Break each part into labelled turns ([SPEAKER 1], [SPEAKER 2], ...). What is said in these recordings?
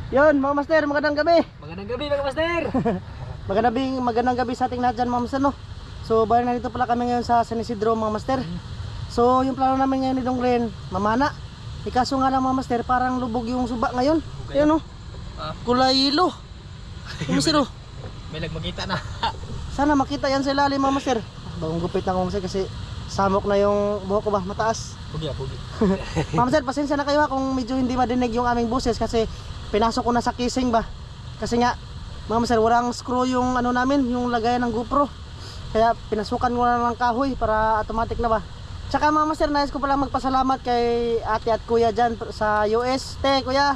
[SPEAKER 1] Yun mga master, magandang gabi.
[SPEAKER 2] Magandang gabi mga master.
[SPEAKER 1] Magandang gabi sa ating lahat dyan mga master, no? So bali na dito pala kami ngayon sa San Isidro mga master. So yung plano namin ngayon ni Donglen, mamana. Ikaso nga lang mga master, parang lubog yung suba ngayon. Ayan, no? Kulay yelo. Yung master, oh.
[SPEAKER 2] May nagmakita na.
[SPEAKER 1] Sana makita yan sa ilalim mga master. Bagong gupit na ako master kasi samok na yung buhok ko ba, mataas.
[SPEAKER 2] Pugi.
[SPEAKER 1] Mga master, pasensya na kayo ha kung medyo hindi madinig yung aming boses kasi pinasok ko na sa casing ba. Kasi nga mga master, walang screw yung ano namin, yung lagayan ng GoPro. Kaya pinasukan ko na ng kahoy para automatic na ba. Tsaka mga master, nais ko pala magpasalamat kay ate at kuya dyan sa US. Kuya,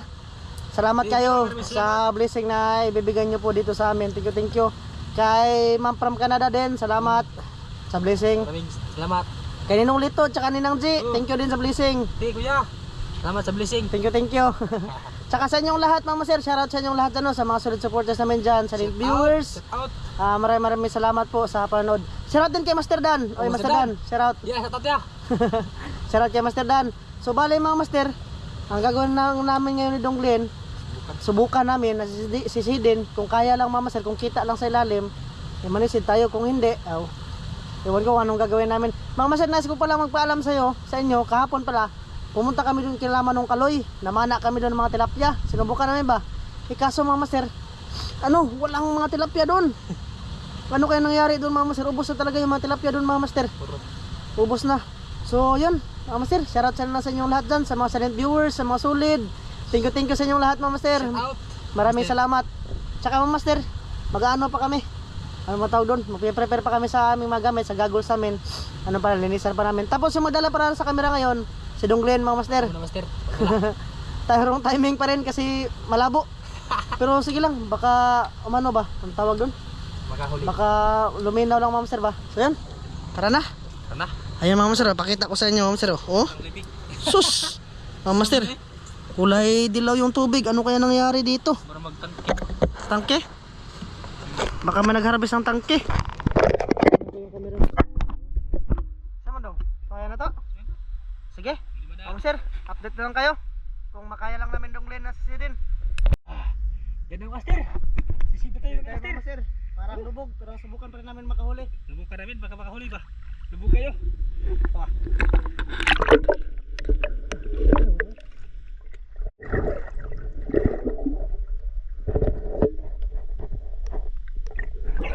[SPEAKER 1] salamat kayo sa blessing na ibibigay nyo po dito sa amin. Thank you. Kay ma'am from Canada din, salamat sa blessing.
[SPEAKER 2] Maraming salamat.
[SPEAKER 1] Kay Ninong Lito, tsaka Ninang G, thank you din sa blessing.
[SPEAKER 2] Hey kuya, salamat sa blessing.
[SPEAKER 1] Thank you. Tsaka sa inyong lahat mga master, shoutout sa inyong lahat dyan, sa mga solid supporters namin dyan, sa rin viewers.
[SPEAKER 2] Shout out.
[SPEAKER 1] Maraming salamat po sa panonood. Shoutout din kay Master Dan. Oy Master Dan, shoutout.
[SPEAKER 2] Yeah, shout out ya.
[SPEAKER 1] Shoutout kay Master Dan. So bali mga master, ang gagawin namin ngayon ni Donglen, subukan namin na sisidin kung kaya lang mga master, kung kita lang sa ilalim, manisid tayo, kung hindi, ewan ko anong gagawin namin. Mga master, nais ko pala magpaalam sa inyo, kahapon pala, pumunta kami doon kila Manong Kaloy, namana kami doon ng mga tilapia, sinubukan namin ba? Kaso mga master, walang mga tilapia doon. Ano kaya nangyari doon mga master? Ubos na talaga yung mga tilapia doon mga master. Ubos na. So yun mga master, shoutout sa inyong lahat dyan, sa mga silent viewers, sa mga solid. Thank you sa inyong lahat mga master. Maraming salamat. Tsaka mga master, mag-ano pa kami, ano matawag doon, mag-prepare pa kami sa aming mga gamit, sa goggles namin. Ano pa, linisan pa namin. Tapos yung magdala para sa camera ngayon, si Donglen mga master.
[SPEAKER 2] Master.
[SPEAKER 1] Tayong timing pa rin kasi malabo. Pero sige lang, baka umano ba, ang tawag doon?
[SPEAKER 2] Makahuli.
[SPEAKER 1] Baka luminaw lang mga master ba. So yan, tara na. Ayan mga master, pakita ko sa inyo mga master. Oh, sus mga master, kulay dilaw yung tubig. Ano kaya nangyari dito?
[SPEAKER 2] Para magtangke.
[SPEAKER 1] Tangke? Baka may nag-harvest ng tangke. Sama daw, kaya na to? Sige mga master, update na lang kayo kung makaya lang namin Donglen na sisidin.
[SPEAKER 2] Yan ang master. Sisita tayo
[SPEAKER 1] Mga
[SPEAKER 2] master.
[SPEAKER 1] master, parang lubog pero subukan pa rin namin makahuli.
[SPEAKER 2] Lubog ka namin, baka makahuli ba? Lubog kayo.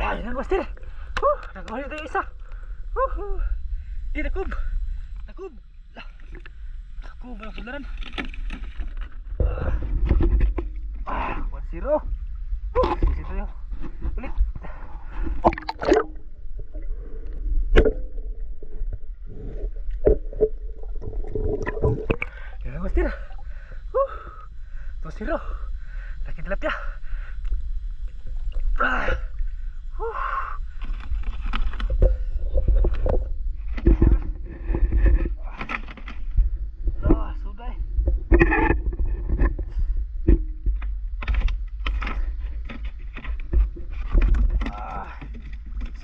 [SPEAKER 2] Ayan ang master. Nakahuli tayo isa. Nakob. Nakob ang sularan. 1-0. Sisi tayo. Ulit. Yan ang master. 2-0. Laki tilapia. Sudah.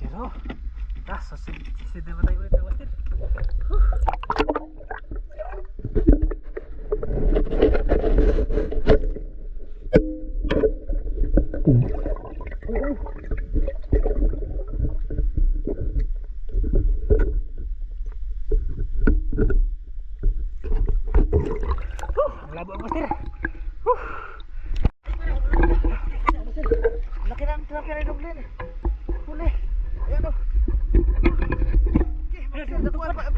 [SPEAKER 2] Zero. So sisidin mo tayo ulit ng master. Malabo ang master.
[SPEAKER 1] Laki ng tilapia ni Donglen. Huli. Ayan o. Ipalapad.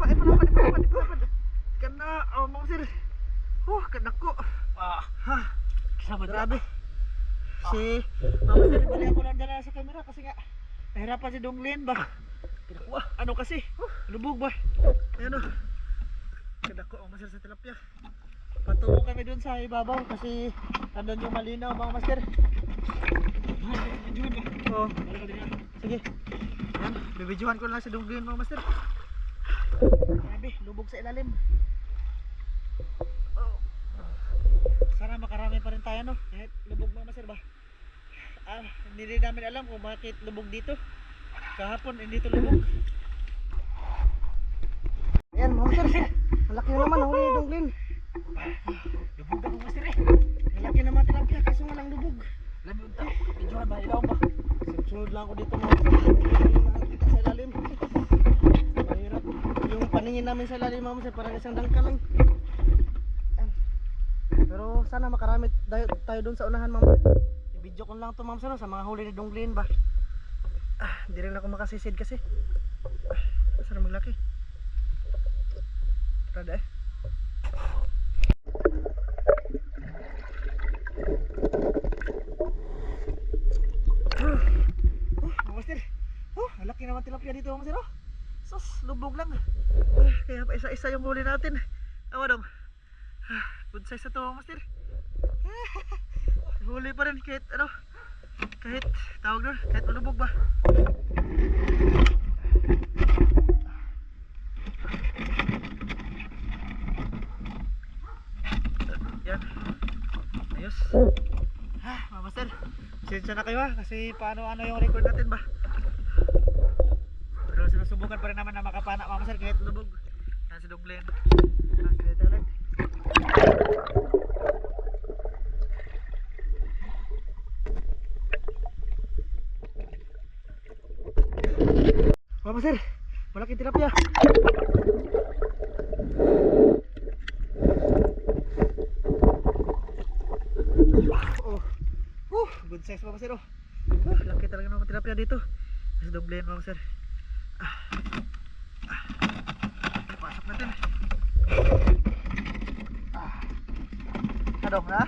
[SPEAKER 1] Kana, mga master. Kanako.
[SPEAKER 2] Kasama
[SPEAKER 1] Grabe. Si Mama Sir, bali ako lang dala sa camera kasi nga nahirapan si Donglen ba. Ano kasi? Lubog ba? Ayan o. Kanako ang master sa tilapia. Patungo kami dun sa ibabaw kasi nandun yung malinaw mga master. Oo. Sige. Yan, bibidyohan ko lang si Donglen mga master. Grabe, lubog sa ilalim. Sana makarami pa rin tayo no. Kahit lubog mga master ba. Hindi rin namin alam kung bakit lubog dito. Kahapon hindi ito lubog. Ayan mga master. Malaki na naman huli ni Donglen.
[SPEAKER 2] Lubog ako master eh.
[SPEAKER 1] Malaki naman tilapia kaso nga lang ako dito mga master. Hindi ko nakakita sa ilalim. Mahirap. Yung paningin namin sa ilalim mga master, parang isang dangkal lang. Ayan. Pero sana makarami tayo dun sa unahan mga master. I-video ko lang to mga master sa mga huli ni Donglin ba. Hindi rin ako makasisid kasi. Sana maglaki. Rada eh. Master. Ang laki naman tilapia dito, Master. Sus, lubog lang. Kaya pa isa-isa yung huli natin. Awa dong. Good size na to, Master. Huli pa rin kahit ano. Kahit tawag doon, kahit malubog ba. Yan. Ayos. Mga master, sensya na kayo kasi paano yung record natin ba. Pero sinusubukan pa rin naman na makapana mga master kahit lubog. Yan si Donglin. Sige tayo ulit. Mga master, malaking tilapia. Good size mga master. Laki talaga ng tilapia dito. Mas Donglin mga master. Pasok natin. Adong ha?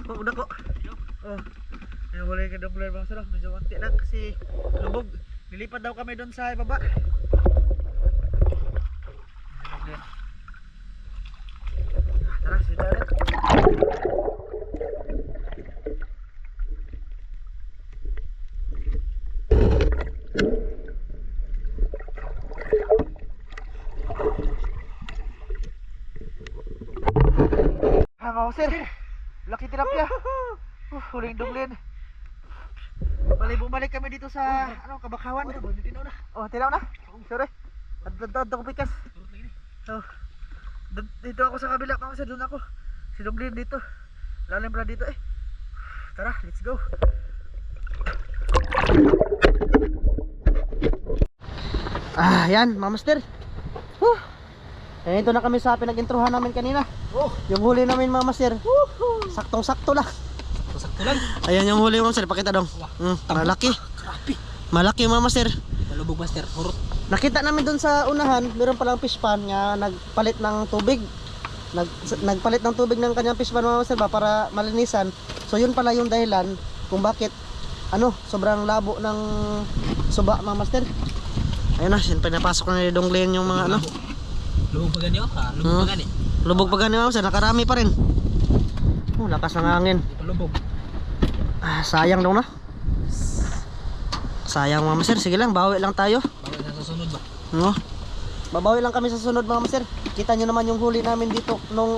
[SPEAKER 1] Udah kok. Ayo boleh ke Donglin mga master. Medyo konti lang kasi lubog. Lilipat daw kami doon sa baba. Tara, sila ulit. Mga sir, laki tilapia. Huling Donglin. Bumalik kami dito sa Kabakawan. Tinaw na. Sorry. Ad ko pikas. Dito ako sa kabila, mga sir, doon ako. Si Donglin dito. Lalim pala dito eh. Tara, let's go. Yan, mga master. Ito na kami sa pinag-introhan namin kanina. Yung huli namin mga master. Saktong-sakto lang.
[SPEAKER 2] Sakto lang.
[SPEAKER 1] Ayan yung huli mga master, pakita dong. Malaki. Malaki mga master.
[SPEAKER 2] Malubog master, hurot.
[SPEAKER 1] Nakita namin dun sa unahan, meron palang fish pan nga nagpalit ng tubig. Nagpalit ng tubig ng kanyang fish pan mga master ba para malinisan. So yun pala yung dahilan kung bakit sobrang labo ng suba mga master. Ayun na, pinapasok na ni Donglin yung mga
[SPEAKER 2] Lubog pa ganyo ha? Lubog pa gani?
[SPEAKER 1] Lubog pa gani mga master, nakarami pa rin. Lakas ng hangin.
[SPEAKER 2] Lubog.
[SPEAKER 1] Sayang daw na. Sayang mga master, sige lang, bawi lang tayo.
[SPEAKER 2] Bawi na sa sunod ba?
[SPEAKER 1] Babawi lang kami sa sunod mga master. Kita nyo naman yung huli namin dito nung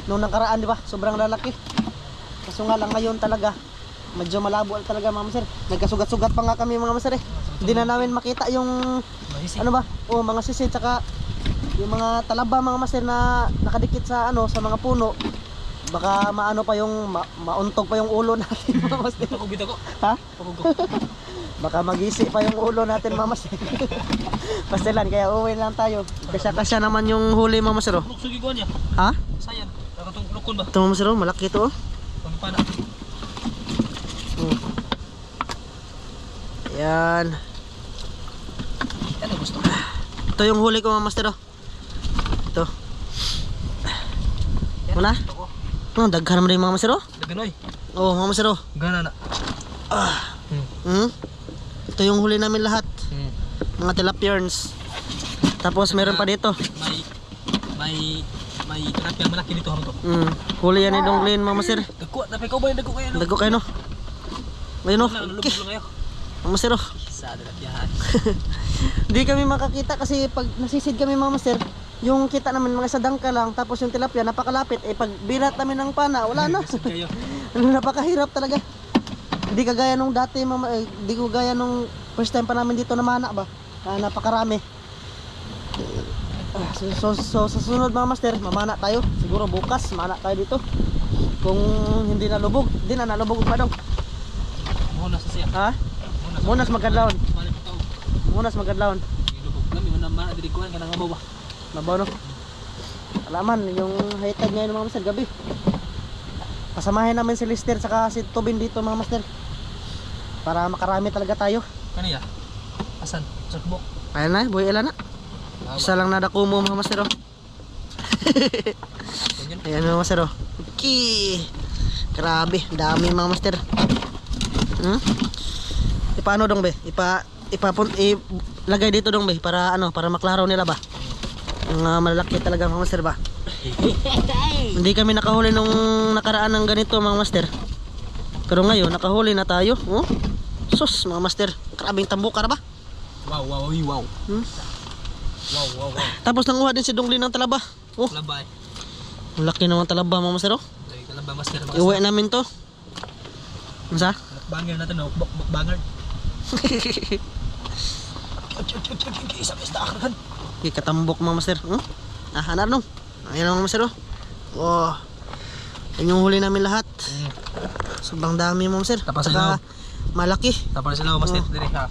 [SPEAKER 1] nakaraan, di ba? Sobrang lalaki. Kaso nga lang ngayon talaga medyo malabo talaga mga master. Nagkasugat-sugat pa nga kami mga master eh. Hindi na namin makita yung mga sisid tsaka yung mga talaba mga master na nakadikit sa sa mga puno. Baka pa yung mauntog pa yung ulo natin mga master.
[SPEAKER 2] Pakugit ako.
[SPEAKER 1] Ha?
[SPEAKER 2] Pakugit.
[SPEAKER 1] Baka magisi pa yung ulo natin mga master. Pastilan, kaya uwi lang tayo. Kasya naman yung huli mga master.
[SPEAKER 2] Sugi ko niya.
[SPEAKER 1] Ha?
[SPEAKER 2] Sayan. Nakatong lukon ba?
[SPEAKER 1] Ito mga master, malaki ito
[SPEAKER 2] Pampana.
[SPEAKER 1] Yan.
[SPEAKER 2] Ano gusto?
[SPEAKER 1] Ito yung huli ko mga master. Ito. Muna? Daghan naman rin mga master.
[SPEAKER 2] Daganoy.
[SPEAKER 1] Mga master.
[SPEAKER 2] Gana na.
[SPEAKER 1] Ito yung huli namin lahat. Mga tilapians. Tapos meron pa dito.
[SPEAKER 2] May tilapia malaki dito harong to.
[SPEAKER 1] Huli yan ni Donglin mga master.
[SPEAKER 2] Dagko, napay ko ba yung dagko kayo?
[SPEAKER 1] Dagko kayo no. Ayun no.
[SPEAKER 2] Lubog lang kayo.
[SPEAKER 1] Mga master.
[SPEAKER 2] Sa tilapiahan.
[SPEAKER 1] Hindi kami makakita kasi pag nasisid kami mga master, yung kita namin mga sadangka lang, tapos yung tilapia napakalapit, pag birat namin ng pana, wala na. Napakahirap talaga. Hindi kagaya nung dati, hindi ko gaya nung first time pa namin dito na mana ba, napakarami. So sa sunod mga master, mamana tayo, siguro bukas mana tayo dito. Kung hindi nalubog, hindi na nalubog pa dong.
[SPEAKER 2] Muna sa siya.
[SPEAKER 1] Ha?
[SPEAKER 2] Muna.
[SPEAKER 1] Munas magkadlawon.
[SPEAKER 2] Balik pa tao.
[SPEAKER 1] Munas magkadlawon.
[SPEAKER 2] Ilubog lang, yung naman nadirikuhan ka nang mabawa.
[SPEAKER 1] Mabaw no. Alaman yung high tide ngayon mga master gabi. Pasamahin namin si Lister saka si Tobin dito mga master. Para makarami talaga tayo.
[SPEAKER 2] Kaniya? Asan? Sakbok?
[SPEAKER 1] Ayan na, boy ilan na. Isa lang nadako mo mga master oh. Ayan mga master oh. Okay. Grabe, dami mga master. Ipaano dong be? Ilagay dito dong be para ano, para maklaro nila ba? Yung malalaki talaga mga master ba? Hindi kami nakahuli nung nakaraan ng ganito mga master. Pero ngayon nakahuli na tayo. Oh. Sus mga master, grabing tambukar ba?
[SPEAKER 2] Wow. Wow.
[SPEAKER 1] Tapos nanguha din si Donglin ng talaba. Oh,
[SPEAKER 2] Labay.
[SPEAKER 1] ang laki naman talaba mga master oh.
[SPEAKER 2] Talaba master.
[SPEAKER 1] Iuwi namin to. Ano sa?
[SPEAKER 2] Banger natin, no? Banger. Isa besta akan.
[SPEAKER 1] Katambok mga master. Hanar nung. Ayan mga master oh. Oh. Yan yung huli namin lahat. Sobrang dami mga master.
[SPEAKER 2] Tapos
[SPEAKER 1] Saka malaki.
[SPEAKER 2] Tapos sila master dire ha.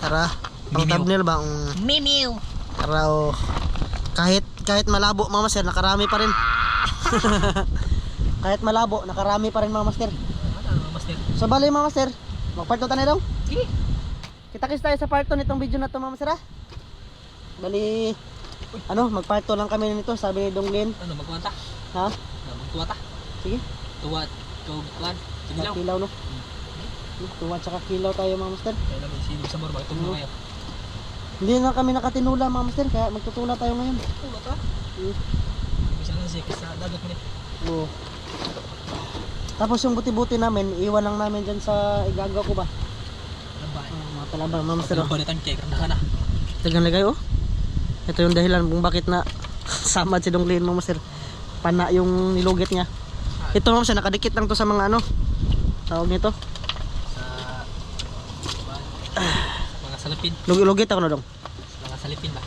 [SPEAKER 1] Tara, pang thumbnail ba?
[SPEAKER 2] Mimiw.
[SPEAKER 1] Tara oh. Kahit malabo mga master, nakarami pa rin. Kahit malabo, nakarami pa rin mga master.
[SPEAKER 2] Ano master?
[SPEAKER 1] So bali mga master, mag-part 2 tayo daw. Kita-kits tayo sa part 2 nitong video na to mga master ha. Bali, ano, mag-part 2 lang kami nito, sabi ni Donglin.
[SPEAKER 2] Ano magkuwanta?
[SPEAKER 1] Ha?
[SPEAKER 2] Magtuwata.
[SPEAKER 1] Sige.
[SPEAKER 2] Tuwat. Tuwat. Sige lang.
[SPEAKER 1] Kilaw no. Tuwad tsaka kilaw tayo mga master.
[SPEAKER 2] Kaya namin silip sa morba. Itong mga kayo.
[SPEAKER 1] Hindi na kami nakatinula mga master, kaya magtutula tayo ngayon.
[SPEAKER 2] Tulot ha? Bisa na siya sa dagat mo
[SPEAKER 1] Oo. Tapos yung buti-buti namin, iwan lang namin dyan sa igagaw ko ba?
[SPEAKER 2] Labay.
[SPEAKER 1] Mga talabang mga master.
[SPEAKER 2] Pero balitan kay karna ka na.
[SPEAKER 1] Tagang ligay oh. Ito yung dahilan kung bakit na samad si Donglin mga master. Pana yung nilugit niya. Ito mga master, nakadikit lang to sa mga ano. Tawag nito.
[SPEAKER 2] Sa mga salipin.
[SPEAKER 1] Lugit ako na dong.
[SPEAKER 2] Sa mga salipin ba?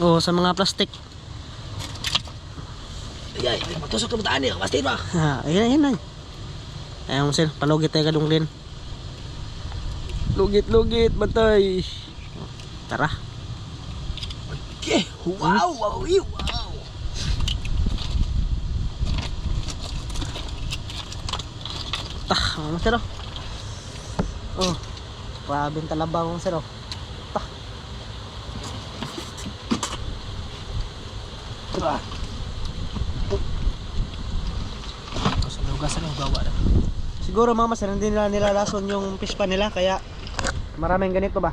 [SPEAKER 1] Oo, sa mga plastic.
[SPEAKER 2] Ay, matusok na butaan niya. Kapastin ba?
[SPEAKER 1] Ayan. Ayan master, palugit tayo ka Donglin. Lugit, batay. Tara.
[SPEAKER 2] Okay. Wow.
[SPEAKER 1] Mga master oh. Oh, grabe yung talaba mga master oh.
[SPEAKER 2] Sa lugasan ng gawa na.
[SPEAKER 1] Siguro mga master, hindi nila nilalason yung fish pan nila, kaya maraming ganito ba.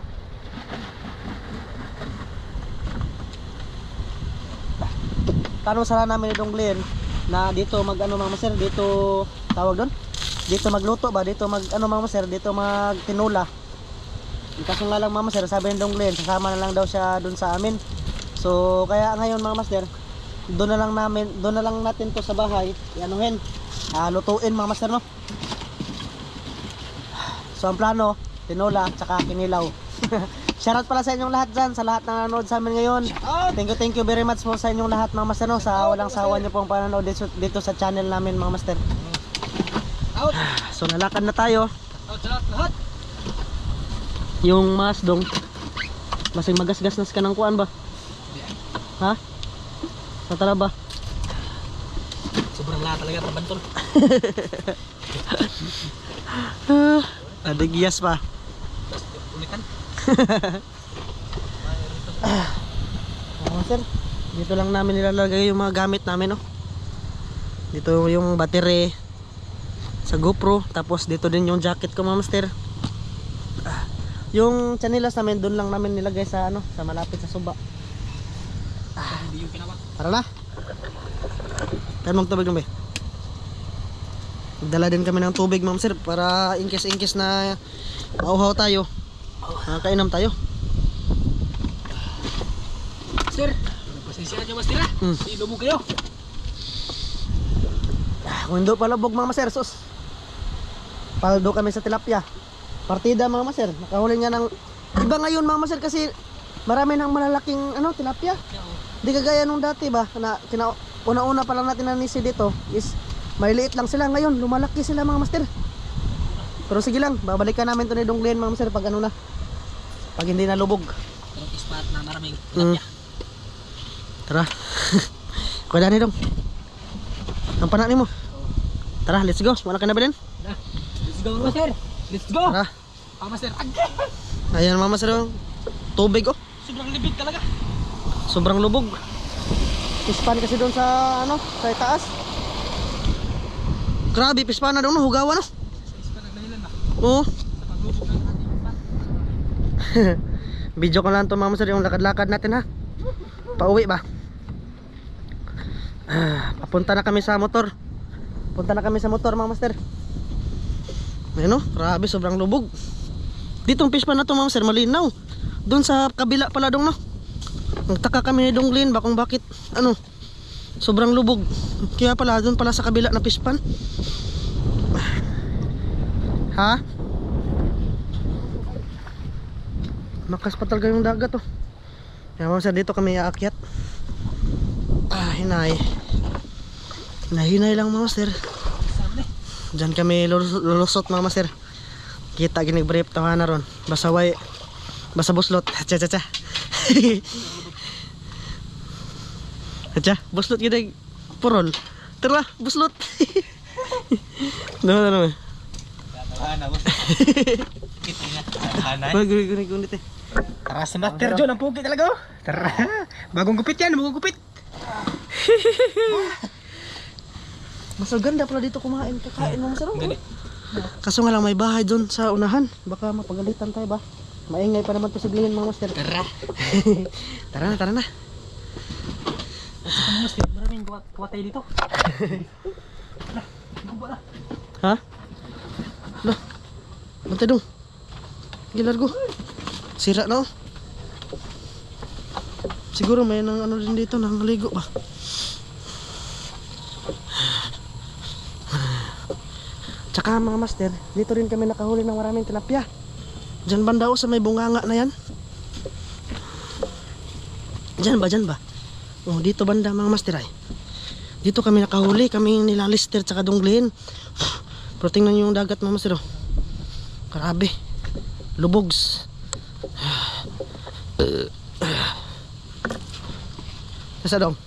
[SPEAKER 1] Tanong sana namin ni Donglin na dito mag ano mga master, dito tawag doon, dito magluto ba, dito mag ano mga master, dito magtinula. Kaso nga lang mga master, sabi ni Donglin sasama na lang daw siya doon sa amin. So kaya ngayon mga master, doon na lang natin to sa bahay ianuhin, lutuin mga master no. So ang plano, tinula tsaka kinilaw. Shoutout pala sa inyong lahat dyan, sa lahat na nanonood sa amin ngayon. Thank you very much po sa inyong lahat mga master no, sa walang sawa niyo pong panonood dito sa channel namin mga master.
[SPEAKER 2] Out.
[SPEAKER 1] So nalakad na tayo.
[SPEAKER 2] Out sa lahat.
[SPEAKER 1] Yung mas dong, masing magasgas nas ka ng kuan ba? Ha? Sa talaba.
[SPEAKER 2] Sobrang lahat talaga pabantol.
[SPEAKER 1] Adigiyas pa.
[SPEAKER 2] Ulitan.
[SPEAKER 1] Sir, dito lang namin nilalagay yung mga gamit namin no. Dito yung battery sa GoPro, tapos dito din yung jacket ko mga master. Yung chanelas namin doon lang namin nilagay sa ano, sa malapit sa suba.
[SPEAKER 2] Hindi yung kinawak.
[SPEAKER 1] Tara na. Tayo magtubig lang ba? Magdala din kami ng tubig mga master para in case na mauhaw tayo. Nakakainom tayo.
[SPEAKER 2] Sir, pasensya nyo mas tira. Ilubog kayo.
[SPEAKER 1] Kung hindi palabog mga master, sus. Paldo kami sa tilapia. Partida mga master, nakahuli nga ng iba ngayon mga master kasi marami nang malalaking ano, tilapia. Hindi kagaya nung dati ba na una-una pa lang natin nanisi dito is maliliit lang sila, ngayon lumalaki sila mga master. Pero sige lang, babalikan namin to ni Donglin mga master pag ano na, Pag hindi nalubog.
[SPEAKER 2] Pero ispat na maraming
[SPEAKER 1] Mm. Tara. Kuya Dani dong. Ang panak mo. Tara, let's go. Wala ka na bilin?
[SPEAKER 2] Let's go, Master. Let's go.
[SPEAKER 1] Tara.
[SPEAKER 2] Master.
[SPEAKER 1] Ayan mama sir, oh. Tubig oh.
[SPEAKER 2] Sobrang libid talaga.
[SPEAKER 1] Sobrang lubog. Pispan kasi doon sa ano, sa taas. Grabe, pispan na doon, no? Hugawan no.
[SPEAKER 2] Ispat ang dahilan na.
[SPEAKER 1] Oo.
[SPEAKER 2] Sa paglubog ng ating ispat.
[SPEAKER 1] Video ko lang to mama sir, yung lakad-lakad natin ha. Pauwi ba? Papunta na kami sa motor. Punta na kami sa motor mga master. Ayun no, grabe sobrang lubog. Ditong pispan na to mga master, malinaw. Doon sa kabila pala dong no. Nagtaka kami ni Donglin bakong bakit ano sobrang lubog. Kaya pala doon pala sa kabila na pispan. Ha? Makas pa talaga yung dagat oh. Kaya mga master, dito kami aakyat. Hinay. Hinay lang mga master. Diyan kami lulusot mga master. Kita ginig-brief tawa na ron. Basta way, basta buslot. Cha cha cha. Cha, buslot ginig purol. Tara, buslot. No.
[SPEAKER 2] Ana, boss. Kita nga. Ana.
[SPEAKER 1] Gunit eh.
[SPEAKER 2] Tara si Master John, ang pugi talaga oh. Tara. Bagong gupit yan, bagong gupit.
[SPEAKER 1] Mas ganda pala dito kumain, kakain mo masarap.
[SPEAKER 2] Gani.
[SPEAKER 1] Kaso nga lang may bahay doon sa unahan. Baka mapagalitan tayo ba? Maingay pa naman posiblihin mga master.
[SPEAKER 2] Tara.
[SPEAKER 1] Tara na.
[SPEAKER 2] At sa mga Master, maraming kuwatay dito. Guba na.
[SPEAKER 1] Ha? Lah. Bantay dong. Gilargo. Sira na oh. Siguro may nang ano din dito, nangaligo ba? Tsaka mga master, dito rin kami nakahuli ng maraming tilapia. Diyan banda oh, sa may bunganga na yan. Diyan ba? Oh, dito banda mga master ay. Dito kami nakahuli, kami nila Lister tsaka Donglin. Pero tingnan nyo yung dagat mga master oh. Grabe. Lubogs. Nasa dong?